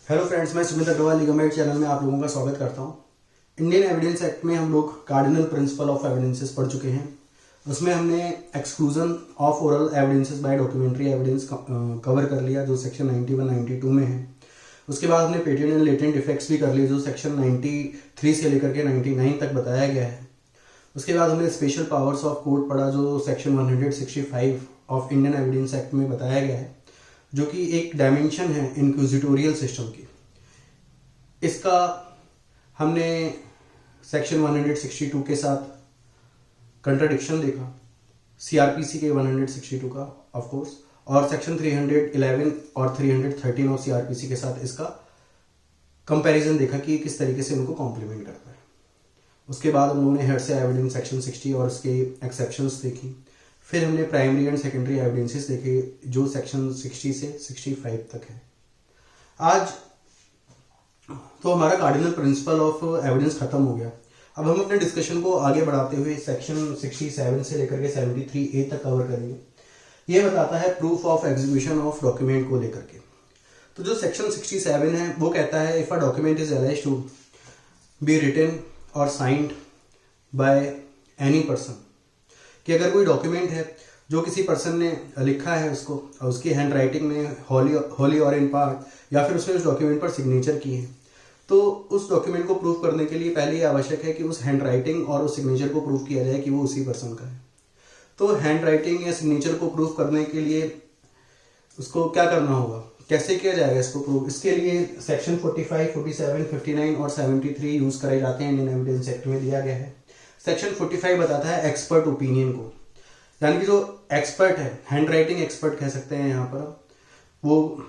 Hello friends, मैं Sumit Agarwal legal channel में आप लोगों का स्वागत करता हूं। इंडियन एविडेंस एक्ट में हम लोग कार्डिनल प्रिंसिपल ऑफ एविडेंसेस पढ़ चुके हैं। उसमें हमने exclusion of oral evidences by documentary evidence cover कर लिया, जो सेक्शन 91 92 में है। उसके बाद हमने पेटेंट एंड लेटेंट इफेक्ट्स भी कर लिए, जो सेक्शन 93 से लेकर के 99 तक बताया गया है। उसके बाद हमने स्पेशल पावर्स ऑफ कोर्ट पढ़ा, जो section 165 of Indian evidence act में बताया गया है, जो कि एक डायमेंशन है इंक्विजिटोरियल सिस्टम की। इसका हमने सेक्शन 162 के साथ कंट्राडिक्शन देखा, सीआरपीसी के 162 का ऑफ कोर्स, और सेक्शन 311 और 313 ऑफ सीआरपीसी के साथ इसका कंपैरिजन देखा कि किस तरीके से उनको कॉम्प्लीमेंट करता है। उसके बाद हम लोगों ने हेरसे एविडेंस सेक्शन 60 और उसके एक्सेप्शंस देखी। फिर हमने प्राइमरी एंड सेकेंडरी एविडेंसेस देखे, जो सेक्शन 60 से 65 तक है। आज तो हमारा कार्डिनल प्रिंसिपल ऑफ एविडेंस खत्म हो गया। अब हम अपने डिस्कशन को आगे बढ़ाते हुए सेक्शन 67 से लेकर के 73A तक कवर करेंगे। यह बताता है proof of execution of document को लेकर के। तो जो सेक्शन 67 है वो कहता है, if a document is alleged to be written और साइंड बाय एनी पर्सन, कि अगर कोई डॉक्यूमेंट है जो किसी पर्सन ने लिखा है उसको, और उसकी हैंड राइटिंग में होली और इन पार्ट, या फिर उसने उस डॉक्यूमेंट पर सिग्नेचर की है, तो उस डॉक्यूमेंट को प्रूफ करने के लिए पहले ये आवश्यक है कि उस हैंड राइटिंग और उस सिग्नेचर को प्रूफ किया जाए कि वो उसी पर्सन का है। तो हैंड राइटिंग या सिग्नेचर को प्रूफ करने के लिए उसको क्या करना होगा, कैसे किया जाएगा इसको प्रूफ? इसके लिए सेक्शन 45, 47, 59 और 73 यूज कराए जाते हैं, इंडियन एविडेंस एक्ट में दिया गया है। सेक्शन 45 बताता है एक्सपर्ट ओपिनियन को, यानी कि जो एक्सपर्ट है, हैंड राइटिंग एक्सपर्ट कह सकते हैं यहाँ पर, वो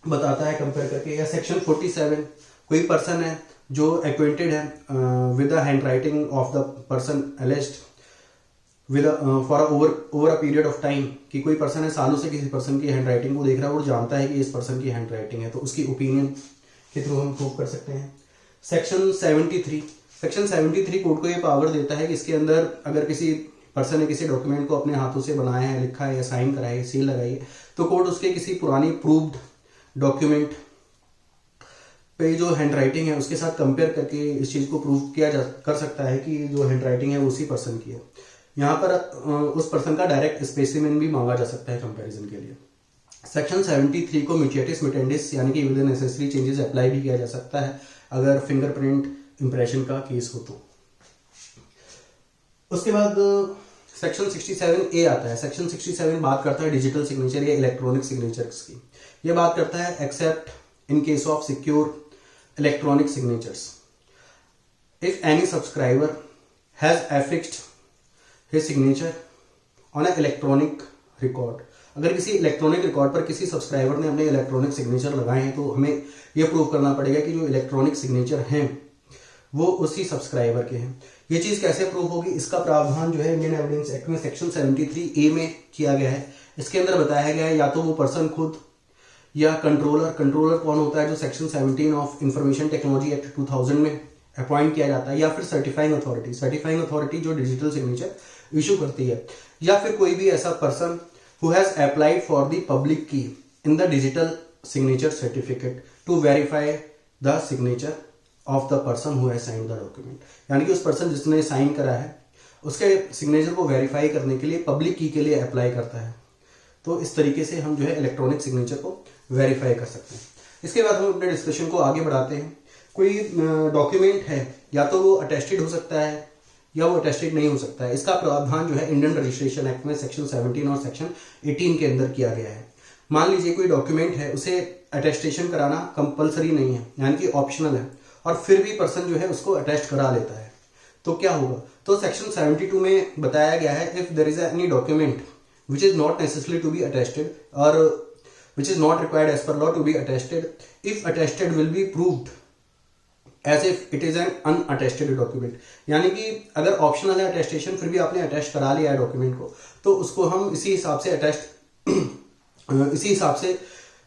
बताता है कंपेयर करके। या सेक्शन 47, कोई पर्सन है जो एक्वेंटेड है with the hand writing of the person एलिज्ड with for over a period of time, कि कोई पर्सन है सालों से किसी पर्सन की हैंड राइटिंग को देख रहा है और जानता है कि इस पर्सन की हैंड राइटिंग है, तो उसकी ओपिनियन के थ्रू हम प्रूव कर सकते हैं। सेक्शन 73 कोर्ट को ये पावर देता है कि इसके अंदर अगर किसी पर्सन ने किसी डॉक्यूमेंट को अपने हाथों से बनाया है, लिखा है या साइन करा है, सील लगाई है, तो कोर्ट उसके किसी पुरानी प्रूव्ड डॉक्यूमेंट पे जो हैंड राइटिंग है उसके साथ कंपेयर करके इस चीज को प्रूव कर सकता है कि जो हैंड राइटिंग है वो उसी पर्सन की है। यहाँ पर उस पर्सन का डायरेक्ट स्पेसिमेन भी मांगा जा सकता है कंपैरिजन के लिए। सेक्शन 73 को म्यूटेटिस मिटेंडिस, यानी कि विद नेसेसरी चेंजेस अप्लाई भी किया जा सकता है अगर फिंगरप्रिंट इंप्रेशन का केस हो तो। उसके बाद सेक्शन 67A आता है। सेक्शन 67 बात करता है डिजिटल सिग्नेचर या इलेक्ट्रॉनिक सिग्नेचर्स की। यह बात करता है accept in case of secure electronic signatures, if any subscriber has affixed his signature on an electronic record, अगर किसी इलेक्ट्रॉनिक रिकॉर्ड पर किसी सब्सक्राइबर ने अपने इलेक्ट्रॉनिक सिग्नेचर लगाए हैं, तो हमें यह प्रूव करना पड़ेगा कि जो इलेक्ट्रॉनिक सिग्नेचर हैं वो उसी सब्सक्राइबर के हैं। ये चीज कैसे प्रूव होगी, इसका प्रावधान जो है इंडियन एविडेंस एक्ट में सेक्शन 73A में किया गया है। इसके अंदर बताया गया है या तो वो पर्सन खुद या कंट्रोलर कौन होता है, जो section 17 of information technology act 2000 में अपॉइंट किया जाता है, या फिर सर्टिफाइंग अथॉरिटी जो डिजिटल सिग्नेचर इशू करती है, या फिर कोई भी ऐसा person who has applied for the public key in the digital signature certificate to verify the signature of the person who has signed the document, यानी कि उस पर्सन जिसने साइन करा है उसके सिग्नेचर को वेरीफाई करने के लिए पब्लिक की के लिए अप्लाई करता है। तो इस तरीके से हम जो है इलेक्ट्रॉनिक सिग्नेचर को वेरीफाई कर सकते हैं। इसके बाद हम अपने डिस्कशन को आगे बढ़ाते हैं। कोई डॉक्यूमेंट है, या तो वो अटेस्टेड हो सकता है या वो अटेस्टेड नहीं हो सकता है। इसका प्रावधान जो है इंडियन रजिस्ट्रेशन एक्ट में सेक्शन 17 और सेक्शन 18 के अंदर किया गया है। मान लीजिए कोई डॉक्यूमेंट है, उसे अटेस्टेशन कराना कंपलसरी नहीं है, यानी कि ऑप्शनल है, और फिर भी पर्सन जो है उसको अटेस्ट करा लेता है, तो क्या होगा? तो सेक्शन 72 में बताया गया है, if there is any document which is not necessary to be attested or which is not required as per law to be attested, if attested will be proved as if it is an unattested document, यानी कि अगर optional है attestation, फिर भी आपने attest करा लिया है डॉक्यूमेंट को, तो उसको हम इसी हिसाब से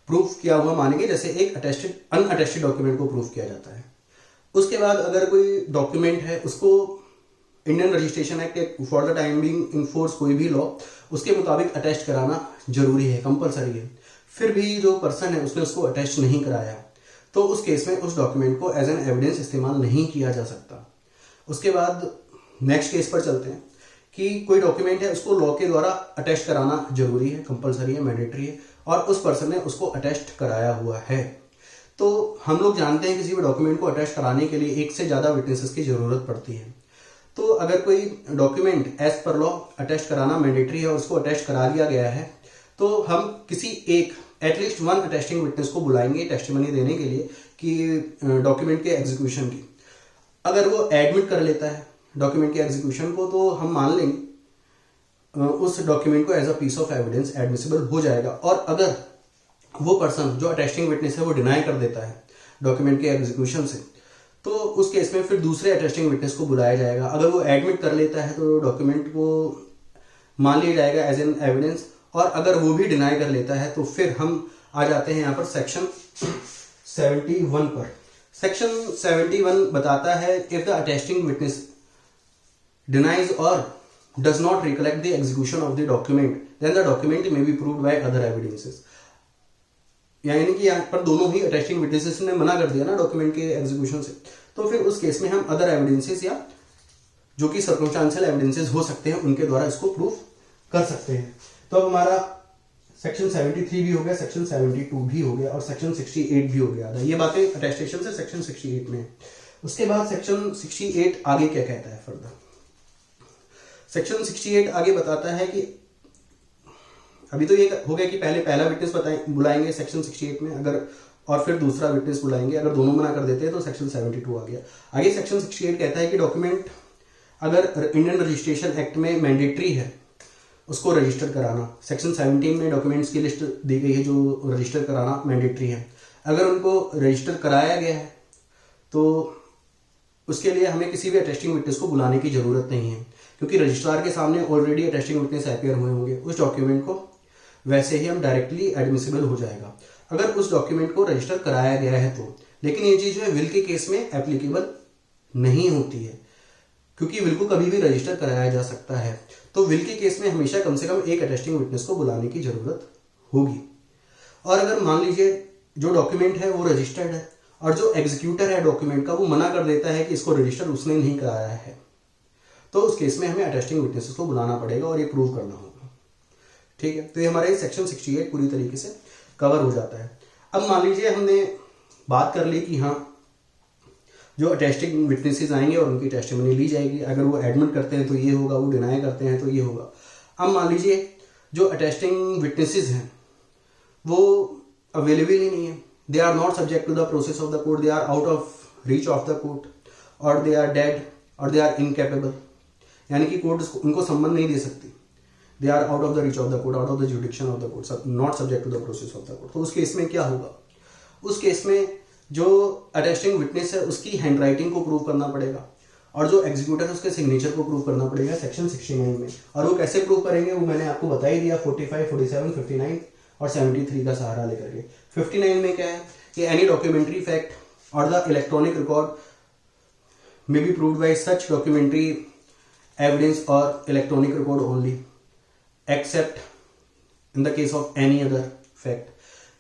प्रूफ किया हुआ मानेंगे, जैसे एक अनअटेस्टेड डॉक्यूमेंट को प्रूफ किया जाता है। उसके बाद अगर कोई डॉक्यूमेंट है, उसको Indian registration act for the time being enforce कोई भी लॉ उसके मुताबिक अटेस्ट कराना जरूरी है, कंपलसरी है। फिर भी जो पर्सन है उसने उसको अटेस्ट नहीं कराया, तो उस केस में उस डॉक्यूमेंट को एज एन एविडेंस इस्तेमाल नहीं किया जा सकता। उसके बाद नेक्स्ट केस पर चलते हैं कि कोई डॉक्यूमेंट है उसको लॉ के द्वारा अटेस्ट कराना जरूरी है, कंपलसरी है, मैंडेटरी है, और उस पर्सन ने उसको अटेस्ट कराया हुआ है। तो हम लोग जानते हैं किसी भी डॉक्यूमेंट को अटेस्ट कराने के लिए एक से ज्यादा विटनेसेस की जरूरत पड़ती है। तो अगर कोई document as per law attest कराना मैंडेटरी है और उसको अटेस्ट करा दिया गया है, तो हम किसी एक एटलीस्ट वन अटेस्टिंग विटनेस को बुलाएंगे टेस्टिमनी देने के लिए कि डॉक्यूमेंट के एग्जीक्यूशन की। अगर वो एडमिट कर लेता है डॉक्यूमेंट के एग्जीक्यूशन को, तो हम मान लेंगे उस डॉक्यूमेंट को as a piece of evidence admissible हो जाएगा। और अगर वो पर्सन जो अटेस्टिंग विटनेस है वो डिनाई कर देता है डॉक्यूमेंट के एग्जीक्यूशन से, तो उस केस में फिर दूसरे अटेस्टिंग विटनेस को बुलाया जाएगा। अगर वो एडमिट कर लेता है तो डॉक्यूमेंट को मान लिया जाएगा एज एन एविडेंस, और अगर वो भी डिनाई कर लेता है तो फिर हम आ जाते हैं यहाँ पर सेक्शन 71 पर। सेक्शन 71 बताता है if the attesting witness denies और does not recollect the execution of the document then the document may be proved by other evidences. यानी कि यहाँ पर दोनों ही अटेस्टिंग विटनेसेस ने मना कर दिया ना डॉक्यूमेंट के एग्जीक्यूशन से, तो फिर उस केस में हम अदर एविडेंसेस या जो कि सर्कमस्टेंशियल एविडेंसेस हो सकते हैं उनके द्वारा इसको प्रूव कर सकते हैं। तो अब हमारा सेक्शन 73 भी हो गया, सेक्शन 72 भी हो गया और सेक्शन 68 भी हो गया। ये बातें अटेस्टेशन से सेक्शन 68 में है। उसके बाद सेक्शन 68 आगे क्या कहता है फर्दर। सेक्शन 68 आगे बताता है कि अभी तो ये हो गया कि पहले पहला विटनेस बुलाएंगे सेक्शन 68 में, अगर और फिर दूसरा विटनेस बुलाएंगे, अगर दोनों मना कर देते हैं तो सेक्शन 72 आ गया। आगे सेक्शन 68 कहता है कि डॉक्यूमेंट अगर इंडियन रजिस्ट्रेशन एक्ट में मैंडेटरी है उसको रजिस्टर कराना। सेक्शन 17 में डॉक्यूमेंट्स की लिस्ट दी गई है जो रजिस्टर कराना मैंडेटरी है। अगर उनको रजिस्टर कराया गया है तो उसके लिए हमें किसी भी अटेस्टिंग विटनेस को बुलाने की जरूरत नहीं है, क्योंकि रजिस्ट्रार के सामने ऑलरेडी अटेस्टिंग विटनेस अपियर हुए होंगे। उस डॉक्यूमेंट को वैसे ही हम डायरेक्टली एडमिसिबल हो जाएगा अगर उस डॉक्यूमेंट को रजिस्टर कराया गया है तो। लेकिन ये चीज जो है विल के केस में एप्लीकेबल नहीं होती है, क्योंकि विल को कभी भी रजिस्टर कराया जा सकता है। तो विल के केस में हमेशा कम से कम एक अटेस्टिंग विटनेस को बुलाने की जरूरत होगी। और अगर मान लीजिए जो डॉक्यूमेंट है वो रजिस्टर्ड है और जो एग्जीक्यूटर है डॉक्यूमेंट का वो मना कर देता है कि इसको रजिस्टर उसने नहीं कराया है, तो उस केस में हमें अटेस्टिंग विटनेसेस को बुलाना पड़ेगा और ये प्रूव करना होगा। ठीक है, तो ये हमारा सेक्शन 68 पूरी तरीके से कवर हो जाता है। अब मान लीजिए हमने बात कर ली कि हाँ जो अटेस्टिंग विटनेसेस आएंगे और उनकी टेस्टिमनी ली जाएगी। अगर वो एडमिट करते हैं तो ये होगा, वो डिनाई करते हैं तो ये होगा। अब मान लीजिए जो अटेस्टिंग विटनेसेस हैं वो अवेलेबल ही नहीं है, they are not subject to the process of the court, they are out of reach of the court, और दे आर डेड, और दे आर इनकेपेबल, यानी कि कोर्ट उनको सम्मन नहीं दे सकती। They are out of the reach of the court, out of the jurisdiction of the court, not subject to the process of the court. तो उस केस में क्या होगा, उस केस में जो अटेस्टिंग विटनेस है उसकी हैंड राइटिंग को प्रूव करना पड़ेगा और जो एग्जीक्यूटर है उसके सिग्नेचर को प्रूव करना पड़ेगा सेक्शन 69 में। और वो कैसे प्रूव करेंगे वो मैंने आपको बता ही दिया, 45, 47, 59 और 73 का सहारा लेकर के। 59 में क्या है कि एनी डॉक्यूमेंट्री फैक्ट और the electronic record may be proved by such documentary evidence और electronic record only except in the case of any other fact.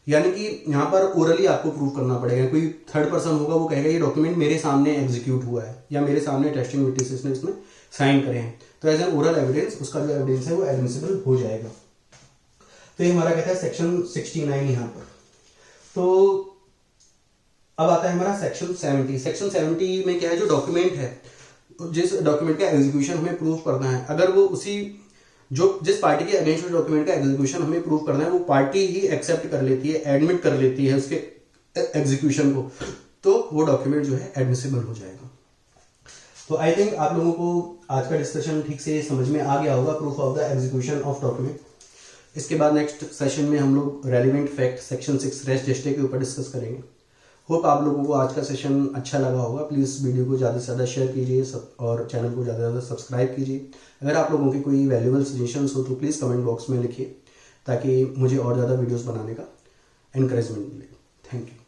यानी कि यहाँ पर ओरली आपको प्रूव करना पड़ेगा। कोई थर्ड पर्सन होगा वो कहेगा ये डॉक्यूमेंट मेरे सामने एग्जीक्यूट हुआ है या मेरे सामने टेस्टिंग विटनेसेस ने इसमें साइन करे हैं, तो एज एन ओरल एविडेंस उसका जो एविडेंस है वो एडमिसिबल हो जाएगा। तो ये हमारा कहता है सेक्शन 69 यहाँ पर। तो अब आता है हमारा सेक्शन 70। सेक्शन 70 में क्या है, जो डॉक्यूमेंट है जिस डॉक्यूमेंट का एग्जीक्यूशन हमें प्रूव करना है, अगर वो जिस पार्टी के अगेंस्ट डॉक्यूमेंट का एग्जीक्यूशन हमें प्रूव करना है वो पार्टी ही एक्सेप्ट कर लेती है, एडमिट कर लेती है उसके एग्जीक्यूशन को, तो वो डॉक्यूमेंट जो है एडमिसिबल हो जाएगा। तो आई थिंक आप लोगों को आज का डिस्कशन ठीक से समझ में आ गया होगा, proof of the execution of document. इसके बाद नेक्स्ट सेशन में हम लोग रेलिवेंट फैक्ट सेक्शन 6 रेस्ट जेस्टे के ऊपर डिस्कस करेंगे। होप आप लोगों को आज का सेशन अच्छा लगा होगा। प्लीज़ वीडियो को ज़्यादा से ज़्यादा शेयर कीजिए और चैनल को ज़्यादा से ज़्यादा सब्सक्राइब कीजिए। अगर आप लोगों की कोई वैल्यूबल सजेशंस हो तो प्लीज़ कमेंट बॉक्स में लिखिए ताकि मुझे और ज़्यादा वीडियोस बनाने का एनकरेजमेंट मिले। Thank you.